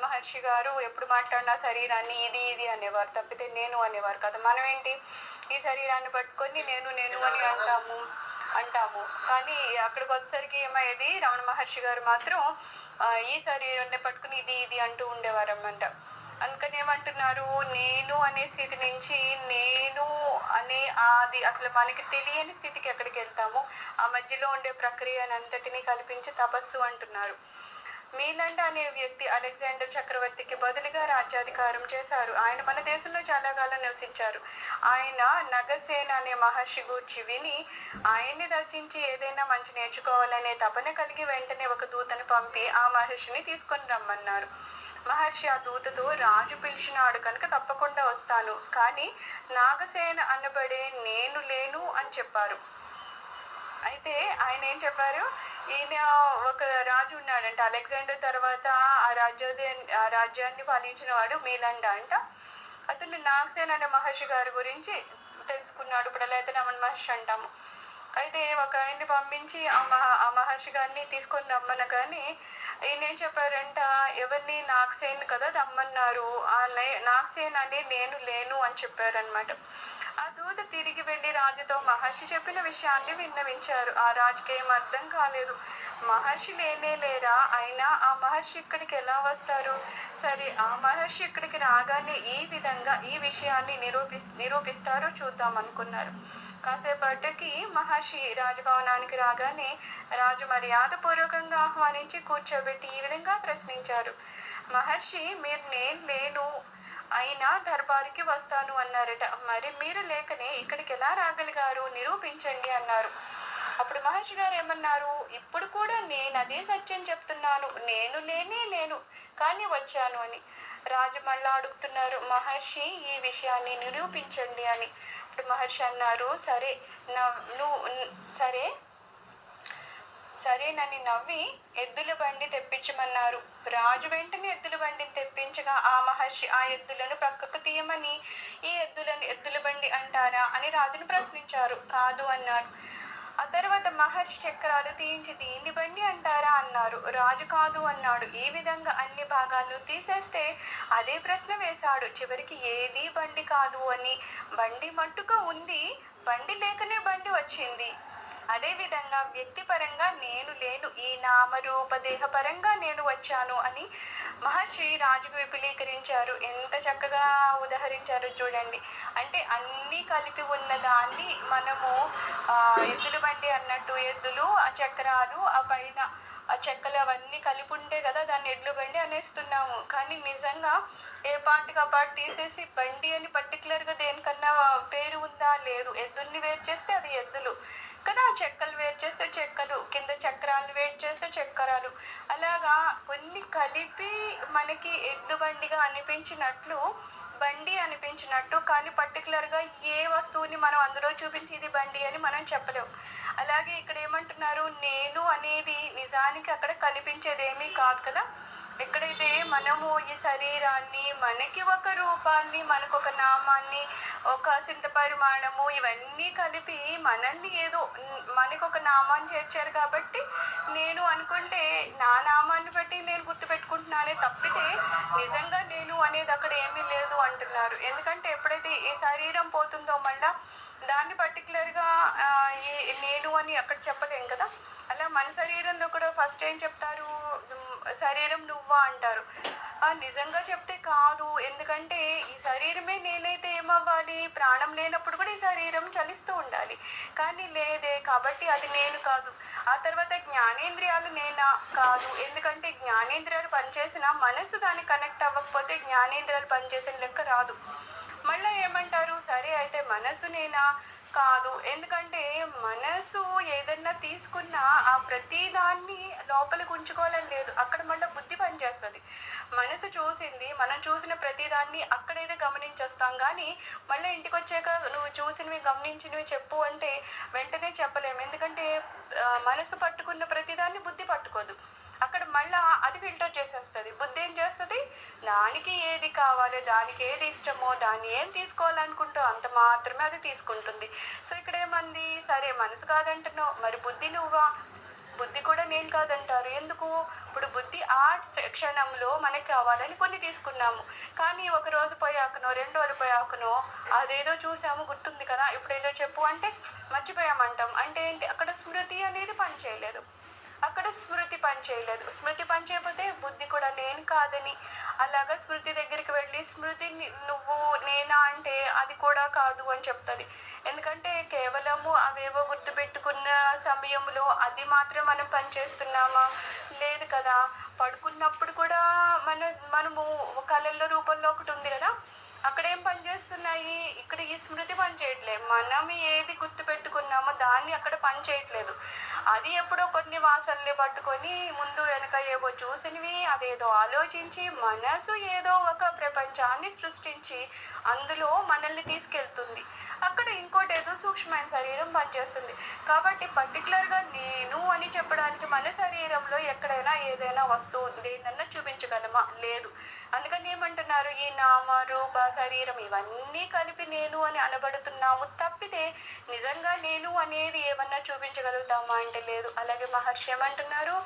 మహర్షి గారు ఎప్పుడు మాట్లాడినా శరీరాన్ని ఇది ఇది అనేవారు, తప్పితే నేను అనేవారు కదా. మనం ఏంటి ఈ శరీరాన్ని పట్టుకొని నేను నేను అని అంటాము. కానీ అక్కడికి వచ్చేసరికి ఏమయ్యేది, రమణ మహర్షి గారు మాత్రం ఈ శరీరాన్ని పట్టుకుని ఇది ఇది అంటూ ఉండేవారు అన్నమాట. అందుకని ఏమంటున్నారు, నేను అనే స్థితి నుంచి నేను అనే అది అసలు మనకి తెలియని స్థితికి ఎక్కడికి వెళ్తాము, ఆ మధ్యలో ఉండే ప్రక్రియనంతటినీ కల్పించి తపస్సు అంటున్నారు. మీలండ్ అనే వ్యక్తి అలెగ్జాండర్ చక్రవర్తికి బదులుగా రాజ్యాధికారం చేశారు. ఆయన మన దేశంలో చాలా కాలం నివసించారు. ఆయన నగసేన అనే మహర్షి గూర్చి విని ఆయన్ని దర్శించి ఏదైనా మంచి నేర్చుకోవాలనే తపన కలిగి వెంటనే ఒక దూతను పంపి ఆ మహర్షిని తీసుకొని రమ్మన్నారు. మహర్షి ఆ దూతతో, రాజు పిలిచినాడు కనుక తప్పకుండా వస్తాను, కానీ నాగసేన అనబడే నేను లేను అని చెప్పారు. అయితే ఆయన ఏం చెప్పారు, ఈయన ఒక రాజు ఉన్నాడంట, అలెగ్జాండర్ తర్వాత ఆ రాజ్యాన్ని పాలించిన వాడు మీలండ అంట. అతను నాగసేన అనే మహర్షి గారి గురించి తెలుసుకున్నాడు. ఇప్పుడు అయితే రమణ మహర్షి అంటాము. అయితే ఒక ఆయన్ని పంపించి ఆ మహర్షి గారిని తీసుకొని రమ్మనగానే ఈయన ఏం చెప్పారంట, ఎవరిని, నాగసేన్ కదా రమ్మన్నారు, ఆ నాగసేన్ అని నేను లేను అని చెప్పారనమాట. ఆ దూత తిరిగి వెళ్లి రాజుతో మహర్షి చెప్పిన విషయాన్ని విన్నవించారు. ఆ రాజుకి ఏం అర్థం కాలేదు. మహర్షి లేనే లేరా, అయినా ఆ మహర్షి ఇక్కడికి ఎలా వస్తారు? సరే, ఆ మహర్షి ఇక్కడికి రాగానే ఈ విధంగా ఈ విషయాన్ని నిరూపిస్తారో చూద్దాం అనుకున్నారు. కాసేపటికి మహర్షి రాజభవనానికి రాగానే రాజు మర్యాద పూర్వకంగా ఆహ్వానించి కూర్చోబెట్టి ఈ విధంగా ప్రశ్నించారు. మహర్షి, మీరు నేను లేను అయినా దర్బారుకి వస్తాను అన్నారట. మరి మీరు లేకనే ఇక్కడికి ఎలా రాగలిగారు, నిరూపించండి అన్నారు. అప్పుడు మహర్షి గారు ఏమన్నారు, ఇప్పుడు కూడా నేను అదే సత్యం చెప్తున్నాను, నేను లేను కానీ వచ్చాను అని. రాజు మళ్ళా అడుగుతున్నారు, మహర్షి ఈ విషయాన్ని నిరూపించండి అని. అప్పుడు మహర్షి అన్నారు, సరేనని నవ్వి ఎద్దుల బండి తెప్పించమన్నారు. రాజు వెంటనే ఎద్దుల బండిని తెప్పించగా ఆ మహర్షి ఆ ఎద్దులను ప్రక్కకు తీయమని, ఈ ఎద్దుల బండి అంటారా అని రాజును ప్రశ్నించారు. కాదు అన్నారు. ఆ తర్వాత మహర్షి చక్రాలు తీయించి దీన్ని బండి అంటారా అన్నారు. రాజు కాదు అన్నాడు. ఈ విధంగా అన్ని భాగాలు తీసేస్తే అదే ప్రశ్న వేశాడు. చివరికి ఏది బండి కాదు అని, బండి మట్టుగా ఉంది, బండి లేకనే బండి వచ్చింది. అదే విధంగా వ్యక్తిపరంగా నేను లేను, ఈ నామరూప దేహ పరంగా నేను వచ్చాను అని మహర్షి రాజుకు విపులీకరించారు. ఎంత చక్కగా ఉదహరించారు చూడండి. అంటే అన్ని కలిపి ఉన్న దాన్ని మనము ఎద్దుల బండి అన్నట్టు, ఎద్దులు, ఆ చక్రాలు, ఆ పైన ఆ చెక్కలు అవన్నీ కలిపి ఉంటే కదా దాన్ని ఎడ్లు బండి అనేస్తున్నాము. కానీ నిజంగా ఏ పార్ట్కి ఆ పార్ట్ తీసేసి బండి అని పర్టికులర్గా దేనికన్నా పేరు ఉందా? లేదు. ఎద్దుల్ని వేరు చేస్తే అది ఎద్దులు కదా, చెక్కలు వేరు చేస్తే చెక్కలు, కింద చక్రాలు వేరు చేస్తే చక్రాలు, అలాగా కొన్ని కలిపి మనకి ఎద్దు బండిగా అనిపించినట్లు, బండి అనిపించినట్టు, కానీ పర్టికులర్గా ఏ వస్తువుని మనం అందులో చూపించి ఇది బండి అని మనం చెప్పలేము. అలాగే ఇక్కడ ఏమంటున్నారు, నేను అనేది నిజానికి అక్కడ కల్పించేది ఏమీ కాదు కదా. ఎక్కడైతే మనము ఈ శరీరాన్ని, మనకి ఒక రూపాన్ని, మనకు ఒక నామాన్ని, ఒక సింత పరిమాణము, ఇవన్నీ కలిపి మనల్ని ఏదో మనకు ఒక నామాన్ని చేర్చారు కాబట్టి నేను అనుకుంటే నా నామాన్ని బట్టి నేను గుర్తుపెట్టుకుంటున్నానే తప్పితే నిజంగా నేను అనేది అక్కడ ఏమీ లేదు అంటున్నారు. ఎందుకంటే ఎప్పుడైతే ఈ శరీరం పోతుందో మళ్ళా దాన్ని పర్టికులర్గా ఈ నేను అని అక్కడ చెప్పలేం కదా. అలా మన శరీరంలో కూడా ఫస్ట్ ఏం చెప్తారు, శరీరం నువ్వా అంటారు. నిజంగా చెప్తే కాదు, ఎందుకంటే ఈ శరీరమే నేనైతే ఏమవ్వాలి, ప్రాణం లేనప్పుడు కూడా ఈ శరీరం చలిస్తూ ఉండాలి, కానీ లేదే కాబట్టి అది నేను కాదు. ఆ తర్వాత జ్ఞానేంద్రియాలు నేనా కాదు, ఎందుకంటే జ్ఞానేంద్రియాలు పనిచేసినా మనసు దానికి కనెక్ట్ అవ్వకపోతే జ్ఞానేంద్రియాలు పనిచేసిన లెక్క రాదు. మళ్ళీ ఏమంటారు, సరే అయితే మనసు నేనా కాదు, ఎందుకంటే మనసు ఏదన్నా తీసుకున్నా ఆ ప్రతిదాన్ని లోపలికి ఉంచుకోవాలని లేదు, అక్కడ మళ్ళీ బుద్ధి పనిచేస్తుంది. మనసు చూసింది, మనం చూసిన ప్రతిదాన్ని అక్కడైతే గమనించేస్తాం, కానీ మళ్ళీ ఇంటికి వచ్చాక నువ్వు చూసినవి గమనించినవి చెప్పు అంటే వెంటనే చెప్పలేము, ఎందుకంటే మనసు పట్టుకున్న ప్రతిదాన్ని బుద్ధి పట్టుకోదు. అక్కడ మళ్ళా అది ఫిల్టర్ చేసేస్తుంది. బుద్ధి ఏం చేస్తుంది, దానికి ఏది కావాలో, దానికి ఏది ఇష్టమో, దాన్ని ఏం తీసుకోవాలనుకుంటో అంత మాత్రమే అది తీసుకుంటుంది. సో ఇక్కడ ఏమంది, సరే మనసు కాదంటున్నావు, మరి బుద్ధి నువ్వా? బుద్ధి కూడా నేను కాదంటారు. ఎందుకు? ఇప్పుడు బుద్ధి ఆ క్షణంలో మనకి కావాలని కొన్ని తీసుకున్నాము. కానీ ఒక రోజు పోయాకనో, 2 రోజులు పోయాకనో అదేదో చూసాము గుర్తుంది కదా! ఇప్పుడేదో చెప్పు అంటే మర్చిపోయామంటాం. అంటే ఏంటి? అక్కడ స్మృతి అనేది పనిచేయలేదు. అక్కడ స్మృతి పనిచేయలేదు. స్మృతి పనిచేయకపోతే బుద్ధి కూడా నేను కాదని అలాగా స్మృతి దగ్గరికి వెళ్ళి స్మృతి నువ్వు నేనా అంటే అది కూడా కాదు అని చెప్తుంది. ఎందుకంటే కేవలము అవేవో గుర్తుపెట్టుకున్న సమయంలో అది మాత్రం మనం పనిచేస్తున్నామా? లేదు కదా. పడుకున్నప్పుడు కూడా మనము కళల రూపంలో ఒకటి ఉంది కదా, అక్కడ ఏం పనిచేస్తున్నాయి? ఇక్కడ ఈ స్మృతి పనిచేయట్లేదు. మనం ఏది గుర్తు పెట్టుకున్నామో దాన్ని అక్కడ పని చేయట్లేదు. అది ఎప్పుడో కొన్ని వాసనలు పట్టుకొని ముందు వెనక ఏవో చూసినవి అదేదో ఆలోచించి మనసు ఏదో ఒక ప్రపంచాన్ని సృష్టించి అందులో మనల్ని తీసుకెళ్తుంది. అక్కడ ఇంకోటి ఏదో సూక్ష్మమైన శరీరం పనిచేస్తుంది. కాబట్టి పర్టికులర్గా నేను అని చెప్పడానికి మన శరీరంలో ఎక్కడైనా ఏదైనా వస్తువు దేన్నన్నా చూపించగలమా? లేదు. అందుకని ఏమంటున్నారు? ఈ నామ రూప శరీరం ఇవన్నీ కలిపి నేను అని అనబడుతున్నాము తప్పితే నిజంగా నేను అనేది ఏమన్నా చూపించగలుగుతామా అంటే లేదు. అలాగే మహర్షి ఏమంటున్నారు?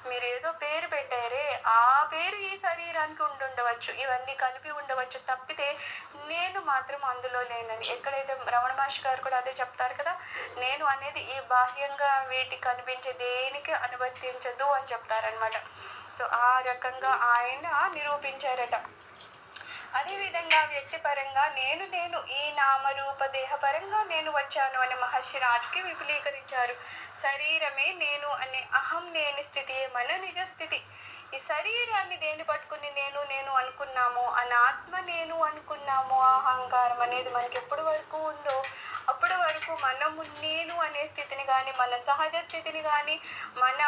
మీరు ఏదో పేరు పెట్టారే, ఆ పేరు ఈ శరీరానికి ఉండవచ్చు, ఇవన్నీ కలిపి ఉండవచ్చు తప్పితే నేను మాత్రం అందులో లేనని. ఎక్కడైతే రమణ మహర్షి గారు కూడా అదే చెప్తారు కదా, నేను అనేది ఈ బాహ్యంగా వీటికి కనిపించే దేనికి అనువర్తించదు అని చెప్తారనమాట. సో ఆ రకంగా ఆయన నిరూపించారట. అదేవిధంగా వ్యక్తిపరంగా నేను ఈ నామరూప దేహపరంగా నేను వచ్చాను అని మహర్షి రాజుకి విపులీకరించారు. శరీరమే నేను అనే అహం లేని స్థితి మన నిజ స్థితి. ఈ శరీరాన్ని దేని పట్టుకుని నేను అనుకున్నామో, అనాత్మ నేను అనుకున్నామో, అహంకారం అనేది మనకి ఎప్పటి వరకు ఉందో అప్పటి వరకు మనము నేను అనే స్థితిని కానీ, మన సహజ స్థితిని కానీ, మన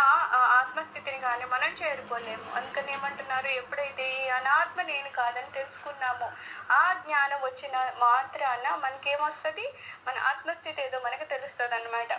ఆత్మస్థితిని కానీ మనం చేరుకోలేము. అందుకని ఏమంటున్నారు? ఎప్పుడైతే ఈ అనాత్మ నేను కాదని తెలుసుకున్నామో ఆ జ్ఞానం వచ్చిన మాత్రాన మనకేమొస్తుంది? మన ఆత్మస్థితి ఏదో మనకు తెలుస్తుంది అనమాట.